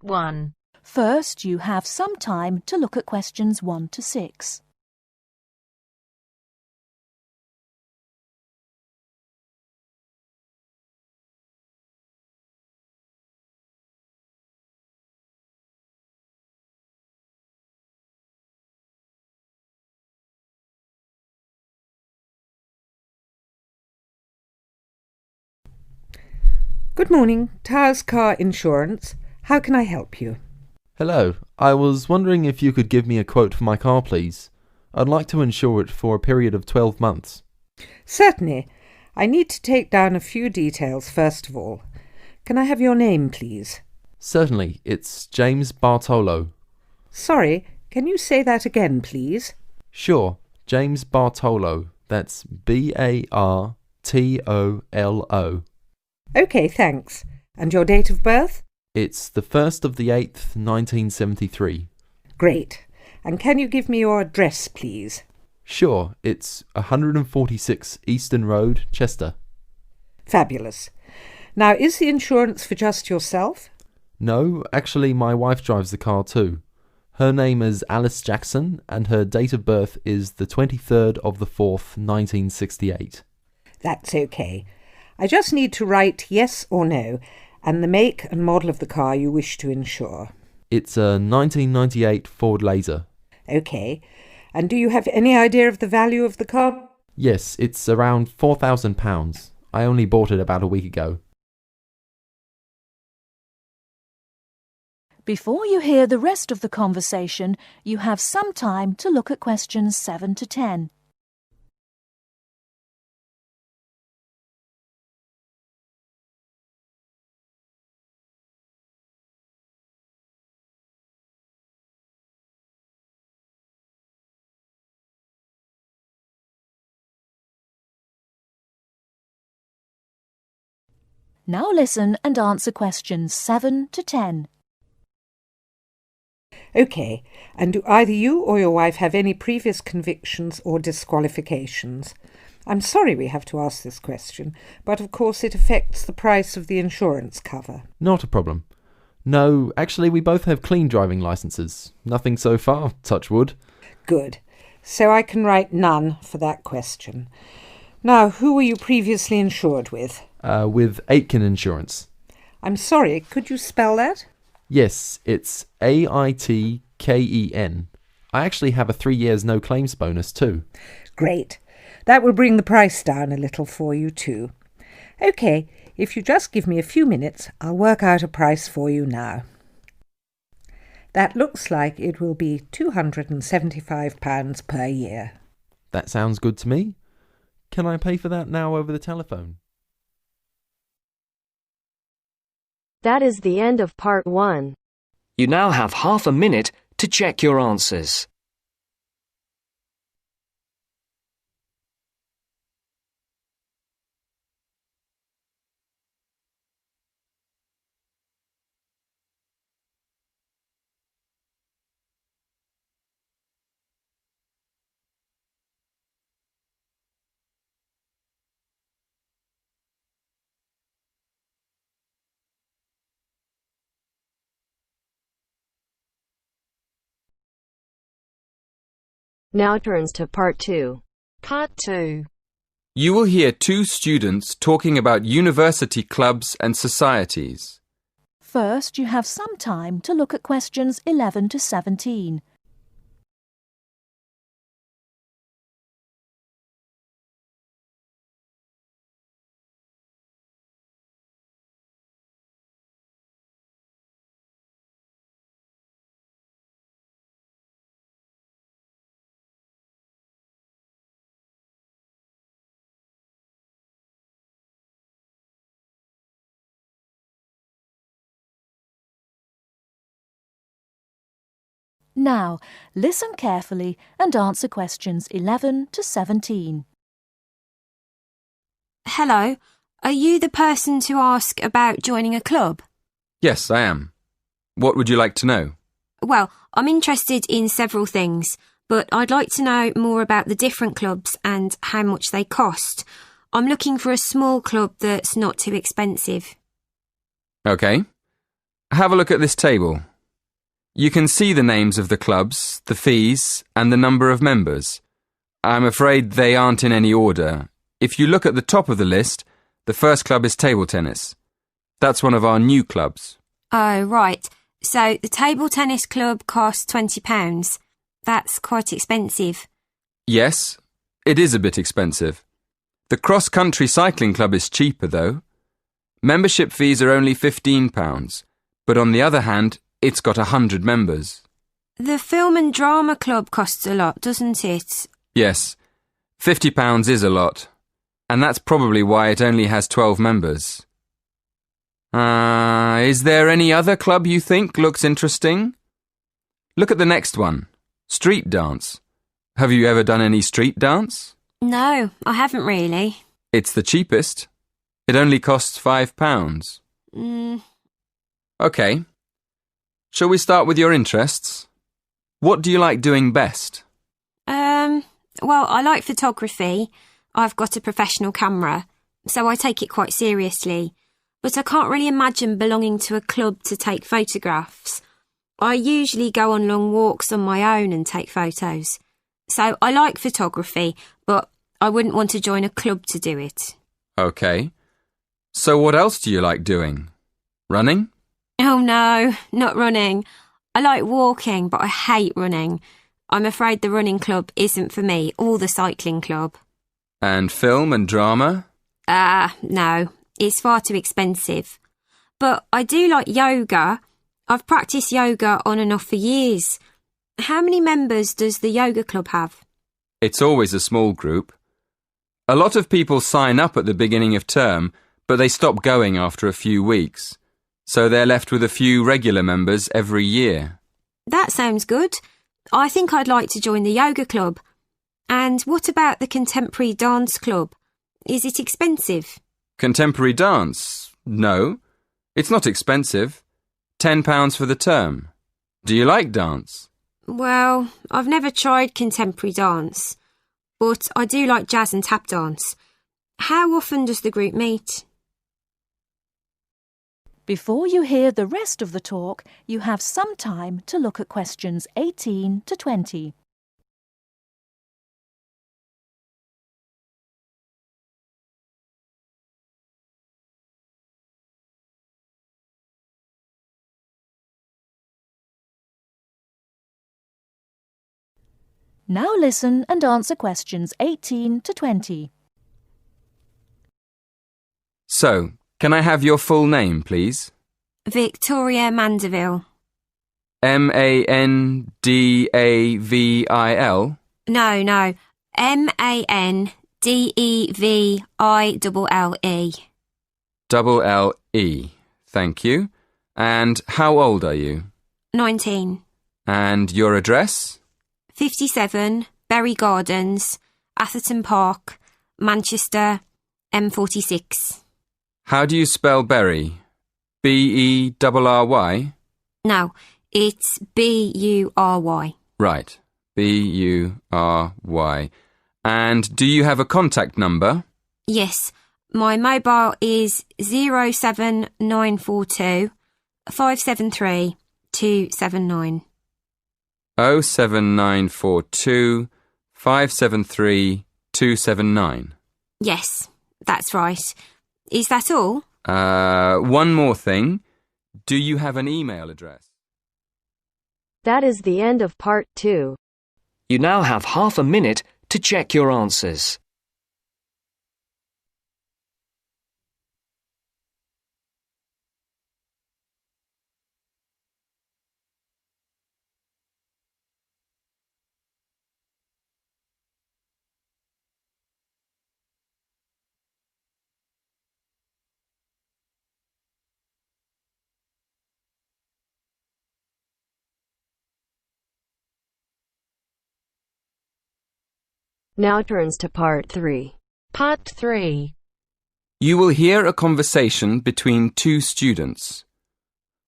Part 1. First, you have some time to look at questions 1 to 6. Good morning, Towers Car Insurance. How can I help you? Hello, I was wondering if you could give me a quote for my car, please. I'd like to insure it for a period of 12 months. Certainly. I need to take down a few details first of all. Can I have your name, please? Certainly, it's James Bartolo. Sorry, can you say that again, please? Sure, James Bartolo. That's Bartolo. OK, thanks. And your date of birth? It's the 1st of the 8th, 1973. Great. And can you give me your address, please? Sure, it's 146 Eastern Road, Chester. Fabulous. Now, is the insurance for just yourself? No, actually my wife drives the car too. Her name is Alice Jackson and her date of birth is the 23rd of the 4th, 1968. That's OK. I just need to write yes or no, and the make and model of the car you wish to insure. It's a 1998 Ford Laser. OK. And do you have any idea of the value of the car? Yes, it's around £4,000. I only bought it about a week ago. Before you hear the rest of the conversation, you have some time to look at questions 7 to 10. Now listen and answer questions 7 to 10. OK. And do either you or your wife have any previous convictions or disqualifications? I'm sorry we have to ask this question, but of course it affects the price of the insurance cover. Not a problem. No, actually we both have clean driving licenses. Nothing so far, touch wood. Good. So I can write none for that question. Now, who were you previously insured with? With Aitken Insurance. I'm sorry, could you spell that? Yes, it's Aitken. I actually have a 3 years no claims bonus too. Great. That will bring the price down a little for you too. OK, if you just give me a few minutes, I'll work out a price for you now. That looks like it will be £275 per year. That sounds good to me. Can I pay for that now over the telephone? That is the end of Part 1. You now have half a minute to check your answers. Now turns to Part 2. Part 2. You will hear two students talking about university clubs and societies. First, you have some time to look at questions 11 to 17. Now, listen carefully and answer questions 11 to 17. Hello, are you the person to ask about joining a club? Yes, I am. What would you like to know? Well, I'm interested in several things, but I'd like to know more about the different clubs and how much they cost. I'm looking for a small club that's not too expensive. OK. Have a look at this table. You can see the names of the clubs, the fees, and the number of members. I'm afraid they aren't in any order. If you look at the top of the list, the first club is table tennis. That's one of our new clubs. Oh, right. So the table tennis club costs £20. That's quite expensive. Yes, it is a bit expensive. The cross-country cycling club is cheaper, though. Membership fees are only £15, but on the other hand, it's got 100 members. The film and drama club costs a lot, doesn't it? Yes, £50 is a lot, and that's probably why it only has 12 members. Is there any other club you think looks interesting? Look at the next one, street dance. Have you ever done any street dance? No, I haven't really. It's the cheapest. It only costs £5. OK. Shall we start with your interests? What do you like doing best? Well, I like photography. I've got a professional camera, so I take it quite seriously. But I can't really imagine belonging to a club to take photographs. I usually go on long walks on my own and take photos. So I like photography, but I wouldn't want to join a club to do it. OK. So what else do you like doing? Running? Oh no, not running. I like walking, but I hate running. I'm afraid the running club isn't for me, or the cycling club. And film and drama? No, it's far too expensive. But I do like yoga. I've practiced yoga on and off for years. How many members does the yoga club have? It's always a small group. A lot of people sign up at the beginning of term, but they stop going after a few weeks. So they're left with a few regular members every year. That sounds good. I think I'd like to join the yoga club. And what about the contemporary dance club? Is it expensive? Contemporary dance? No, it's not expensive. £10 for the term. Do you like dance? Well, I've never tried contemporary dance, but I do like jazz and tap dance. How often does the group meet? Before you hear the rest of the talk, you have some time to look at questions 18 to 20. Now listen and answer questions 18 to 20. So, can I have your full name, please? Victoria Mandeville. Mandavil? No. Mandeville. LLE. Thank you. And how old are you? 19. And your address? 57, Berry Gardens, Atherton Park, Manchester, M46. How do you spell Berry? B-E-R-R-Y? No, it's B-U-R-Y. Right, B-U-R-Y. And do you have a contact number? Yes, my mobile is 07942 573 279. 07942 573 279. Yes, that's right. Is that all? One more thing. Do you have an email address? That is the end of part 2. You now have half a minute to check your answers. Now turns to part 3. Part 3. You will hear a conversation between two students.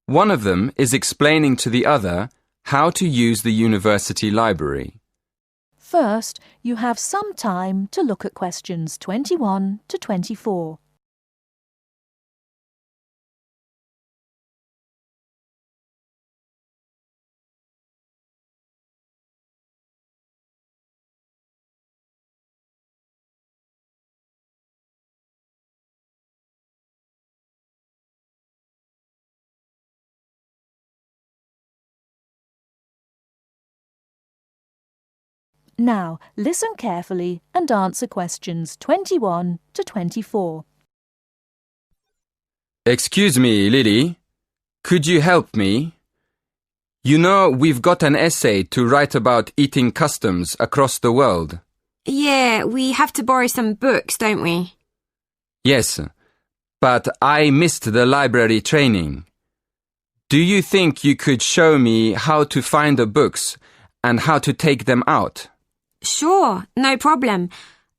One of them is explaining to the other how to use the university library. First, you have some time to look at questions 21 to 24. Now, listen carefully and answer questions 21 to 24. Excuse me, Lily. Could you help me? You know, we've got an essay to write about eating customs across the world. Yeah, we have to borrow some books, don't we? Yes, but I missed the library training. Do you think you could show me how to find the books and how to take them out? Sure, no problem.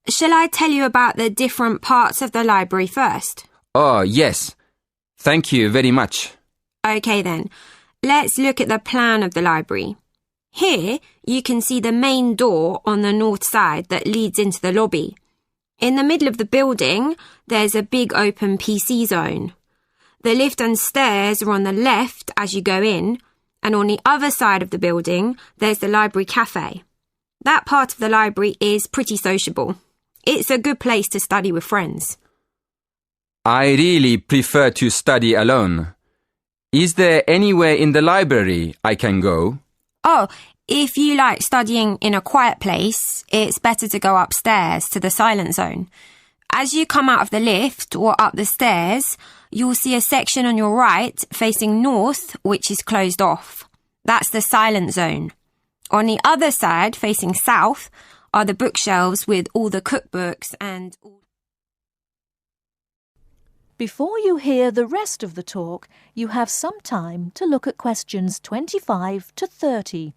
Shall I tell you about the different parts of the library first? Oh, yes. Thank you very much. Okay then, let's look at the plan of the library. Here, you can see the main door on the north side that leads into the lobby. In the middle of the building, there's a big open PC zone. The lift and stairs are on the left as you go in, and on the other side of the building, there's the library cafe. That part of the library is pretty sociable. It's a good place to study with friends. I really prefer to study alone. Is there anywhere in the library I can go? Oh, if you like studying in a quiet place, it's better to go upstairs to the silent zone. As you come out of the lift or up the stairs, you'll see a section on your right facing north which is closed off. That's the silent zone. On the other side, facing south, are the bookshelves with all the cookbooks and... Before you hear the rest of the talk, you have some time to look at questions 25 to 30.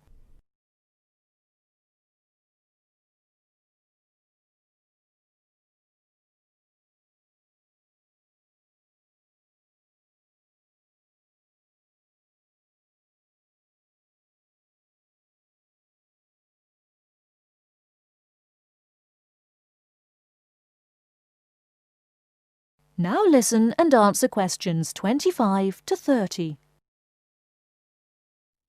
Now listen and answer questions 25 to 30.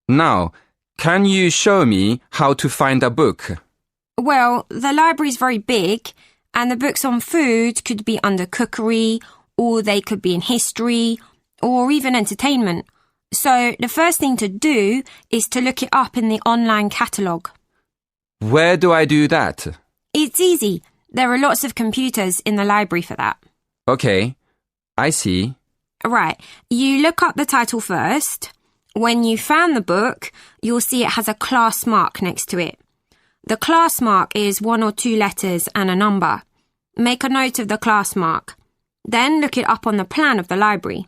Now, can you show me how to find a book? Well, the library's very big, and the books on food could be under cookery, or they could be in history, or even entertainment. So the first thing to do is to look it up in the online catalogue. Where do I do that? It's easy. There are lots of computers in the library for that. Okay, I see. Right, you look up the title first. When you found the book, you'll see it has a class mark next to it. The class mark is 1 or 2 letters and a number. Make a note of the class mark. Then look it up on the plan of the library.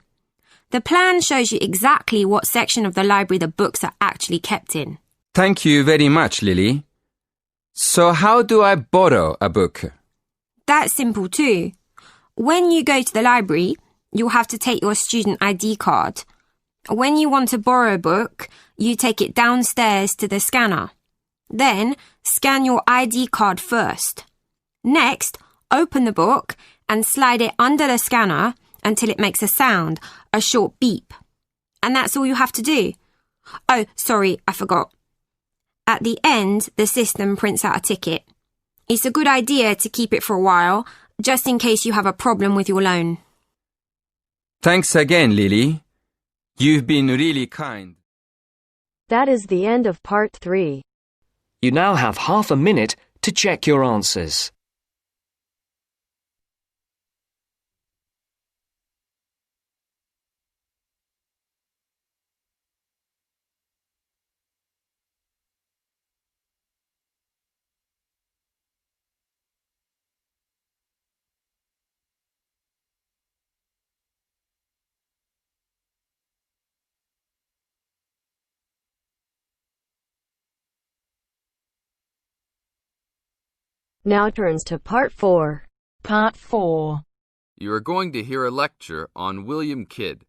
The plan shows you exactly what section of the library the books are actually kept in. Thank you very much, Lily. So how do I borrow a book? That's simple too. When you go to the library, you'll have to take your student ID card. When you want to borrow a book, you take it downstairs to the scanner. Then, scan your ID card first. Next, open the book and slide it under the scanner until it makes a sound, a short beep. And that's all you have to do. Oh, sorry, I forgot. At the end, the system prints out a ticket. It's a good idea to keep it for a while, just in case you have a problem with your loan. Thanks again, Lily. You've been really kind. That is the end of part 3. You now have half a minute to check your answers. Now turns to part 4. Part 4. You are going to hear a lecture on William Kidd.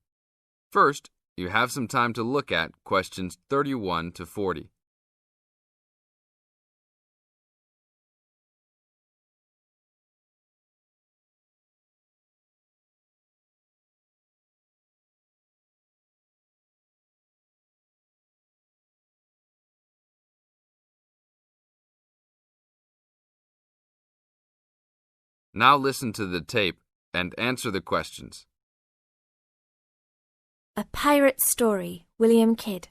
First, you have some time to look at questions 31 to 40. Now listen to the tape and answer the questions. A Pirate Story, William Kidd.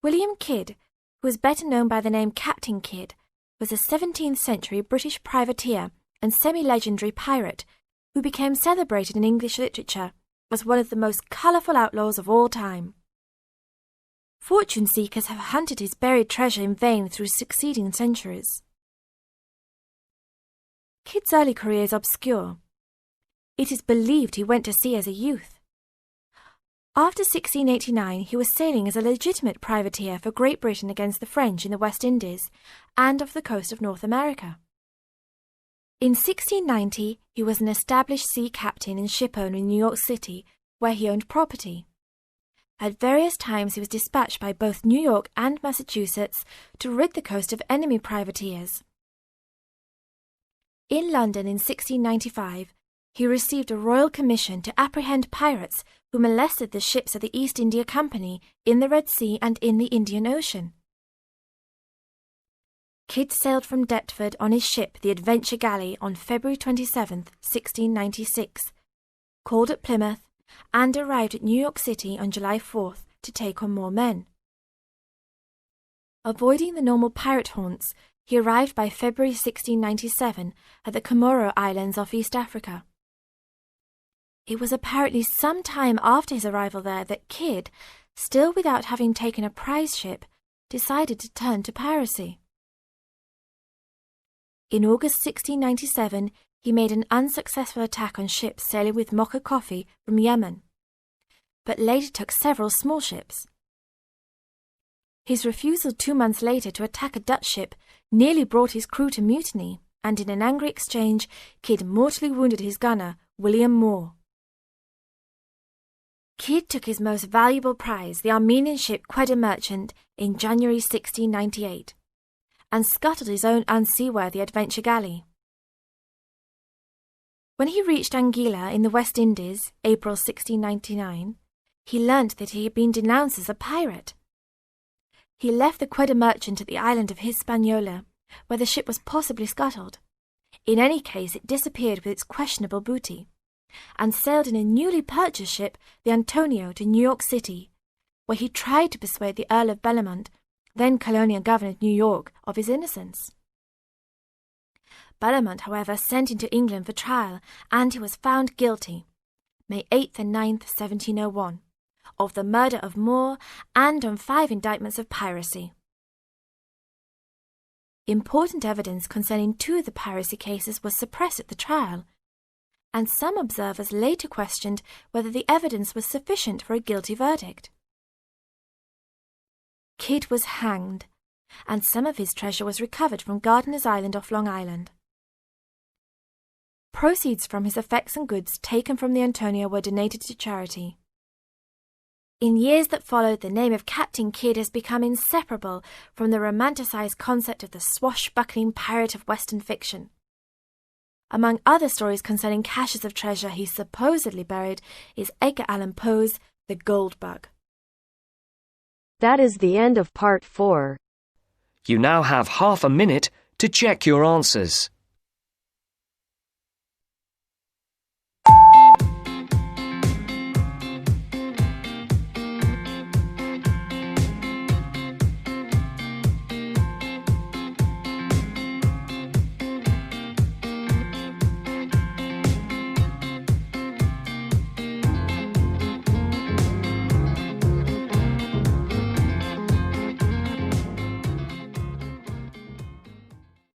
William Kidd who was better known by the name Captain Kidd, was a 17th century British privateer and semi-legendary pirate who became celebrated in English literature as one of the most colourful outlaws of all time. Fortune seekers have hunted his buried treasure in vain through succeeding centuries. Kidd's early career is obscure. It is believed he went to sea as a youth. After 1689, he was sailing as a legitimate privateer for Great Britain against the French in the West Indies and off the coast of North America. In 1690, he was an established sea captain and shipowner in New York City, where he owned property. At various times he was dispatched by both New York and Massachusetts to rid the coast of enemy privateers. In London in 1695, he received a royal commission to apprehend pirates who molested the ships of the East India Company in the Red Sea and in the Indian Ocean. Kidd sailed from Deptford on his ship, the Adventure Galley, on February 27, 1696, called at Plymouth, and arrived at New York City on July 4th to take on more men. Avoiding the normal pirate haunts, he arrived by February 1697 at the Comoro Islands off East Africa. It was apparently some time after his arrival there that Kidd, still without having taken a prize ship, decided to turn to piracy. In August 1697, he made an unsuccessful attack on ships sailing with mocha coffee from Yemen, but later took several small ships. His refusal 2 months later to attack a Dutch ship nearly brought his crew to mutiny, and in an angry exchange, Kidd mortally wounded his gunner, William Moore. Kidd took his most valuable prize, the Armenian ship Quetta Merchant, in January 1698, and scuttled his own unseaworthy Adventure Galley. When he reached Anguilla in the West Indies, April 1699, he learnt that he had been denounced as a pirate. He left the Quetta Merchant at the island of Hispaniola, where the ship was possibly scuttled. In any case, it disappeared with its questionable booty, and sailed in a newly purchased ship, the Antonio, to New York City, where he tried to persuade the Earl of Bellamont, then colonial governor of New York, of his innocence. Bellamont, however, sent him to England for trial, and he was found guilty, May 8th and 9th, 1701, of the murder of Moore and on 5 indictments of piracy. Important evidence concerning 2 of the piracy cases was suppressed at the trial, and some observers later questioned whether the evidence was sufficient for a guilty verdict. Kidd was hanged, and some of his treasure was recovered from Gardiner's Island off Long Island. Proceeds from his effects and goods taken from the Antonio were donated to charity. In years that followed, the name of Captain Kidd has become inseparable from the romanticized concept of the swashbuckling pirate of Western fiction. Among other stories concerning caches of treasure he supposedly buried is Edgar Allan Poe's The Gold Bug. That is the end of part 4. You now have half a minute to check your answers.